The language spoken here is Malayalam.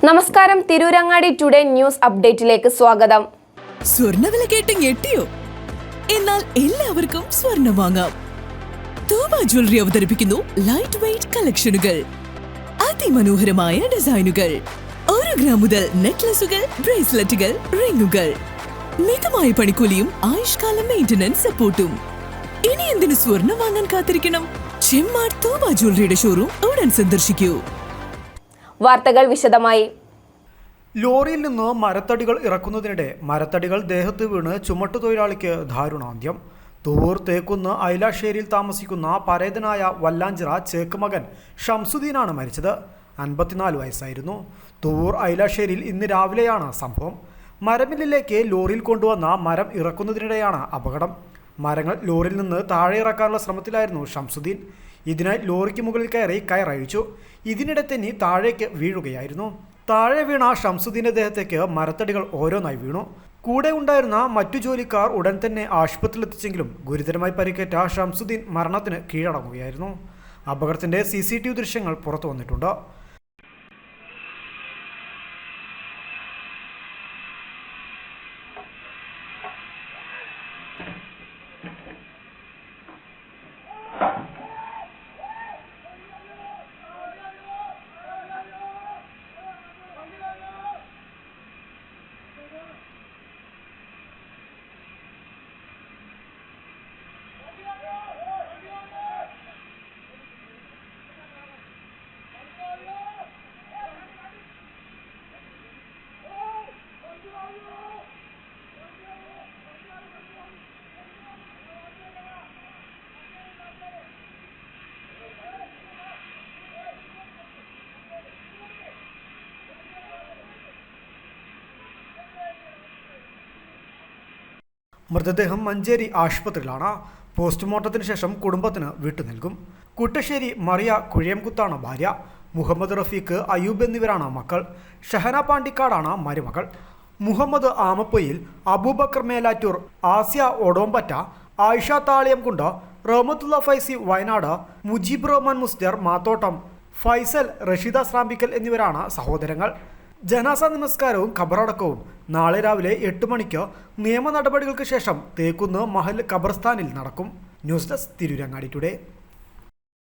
നമസ്കാരം, തിരൂരങ്ങാടി ടുഡേ ന്യൂസ് അപ്ഡേറ്റിലേക്ക് സ്വാഗതം. സ്വർണ്ണവില കേട്ട് ഞെട്ടിയോ? എന്നാൽ എല്ലാവർക്കും സ്വർണ്ണം വാങ്ങാം. തൂബ ജ്വല്ലറി അവതരിപ്പിക്കുന്നു ലൈറ്റ് വെയ്റ്റ് കളക്ഷനുകൾ, അതിമനോഹരമായ ഡിസൈനുകൾ, 1 ഗ്രാം മുതൽ നെക്ലസുകൾ, ബ്രേസ്ലെറ്റുകൾ, റിങ്ങുകൾ, മിതമായ പണിക്കൂലിയും ആയുഷ്കാല മെയിന്റനൻസ് സപ്പോർട്ടും. ഇനി എന്തിനു സ്വർണ്ണം വാങ്ങാൻ കാത്തിരിക്കണം? ചെമ്മാട് തൂബ ജ്വല്ലറിയുടെ ഷോറൂം ഉടൻ സന്ദർശിക്കൂ. വാർത്തകൾ വിശദമായി. ലോറിയിൽ നിന്ന് മരത്തടികൾ ഇറക്കുന്നതിനിടെ മരത്തടികൾ ദേഹത്ത് വീണ് ചുമട്ടുതൊഴിലാളിക്ക് ദാരുണാന്ത്യം. തൂവൂർ തേക്കുന്ന് ഐലാശ്ശേരിയിൽ താമസിക്കുന്ന പരേതനായ വല്ലാഞ്ചിറ ചേക്ക് മകൻ ഷംസുദ്ദീനാണ് മരിച്ചത്. 54 വയസ്സായിരുന്നു. തൂവൂർ ഐലാശ്ശേരിയിൽ ഇന്ന് രാവിലെയാണ് സംഭവം. മരമില്ലിലേക്ക് ലോറിയിൽ കൊണ്ടുവന്ന മരം ഇറക്കുന്നതിനിടെയാണ് അപകടം. മരങ്ങൾ ലോറിയിൽ നിന്ന് താഴെ ഇറക്കാനുള്ള ശ്രമത്തിലായിരുന്നു ഷംസുദ്ദീൻ. ഇതിനായി ലോറിക്ക് മുകളിൽ കയറഴിച്ചു. ഇതിനിടെ തന്നെ താഴേക്ക് വീഴുകയായിരുന്നു. താഴെ വീണ ഷംസുദ്ദീൻ്റെ ദേഹത്തേക്ക് മരത്തടികൾ ഓരോന്നായി വീണു. കൂടെ ഉണ്ടായിരുന്ന മറ്റു ജോലിക്കാർ ഉടൻ തന്നെ ആശുപത്രിയിൽ എത്തിച്ചെങ്കിലും ഗുരുതരമായി പരിക്കേറ്റ ഷംസുദ്ദീൻ മരണത്തിന് കീഴടങ്ങുകയായിരുന്നു. അപകടത്തിൻ്റെ CCTV ദൃശ്യങ്ങൾ പുറത്തു വന്നിട്ടുണ്ട്. മൃതദേഹം മഞ്ചേരി ആശുപത്രിയിലാണ്. പോസ്റ്റ്മോർട്ടത്തിന് ശേഷം കുടുംബത്തിന് വിട്ടു നൽകും. കുട്ടശ്ശേരി മറിയ കുഴിയംകുത്താണ് ഭാര്യ. മുഹമ്മദ് റഫീഖ്, അയൂബ് എന്നിവരാണ് മക്കൾ. ഷഹന പാണ്ടിക്കാടാണ് മരുമകൾ. മുഹമ്മദ് ആമപ്പൊയിൽ, അബൂബക്കർ മേലാറ്റൂർ, ആസിയ ഒടോമ്പറ്റ, ആയിഷ താളിയംകുണ്ട്, റഹ്മത്തുള്ള ഫൈസി വയനാട്, മുജീബ് റഹ്മാൻ മുസ്ലിയാർ മാത്തോട്ടം, ഫൈസൽ, റഷീദ സ്രാമ്പിക്കൽ എന്നിവരാണ് സഹോദരങ്ങൾ. ജനാസ നമസ്കാരവും ഖബറടക്കവും നാളെ രാവിലെ 8 മണിക്ക് നിയമ നടപടികൾക്ക് ശേഷം തേക്കുന്ന് മഹൽ ഖബർസ്ഥാനിൽ നടക്കും. News desk, Tirurangadi today.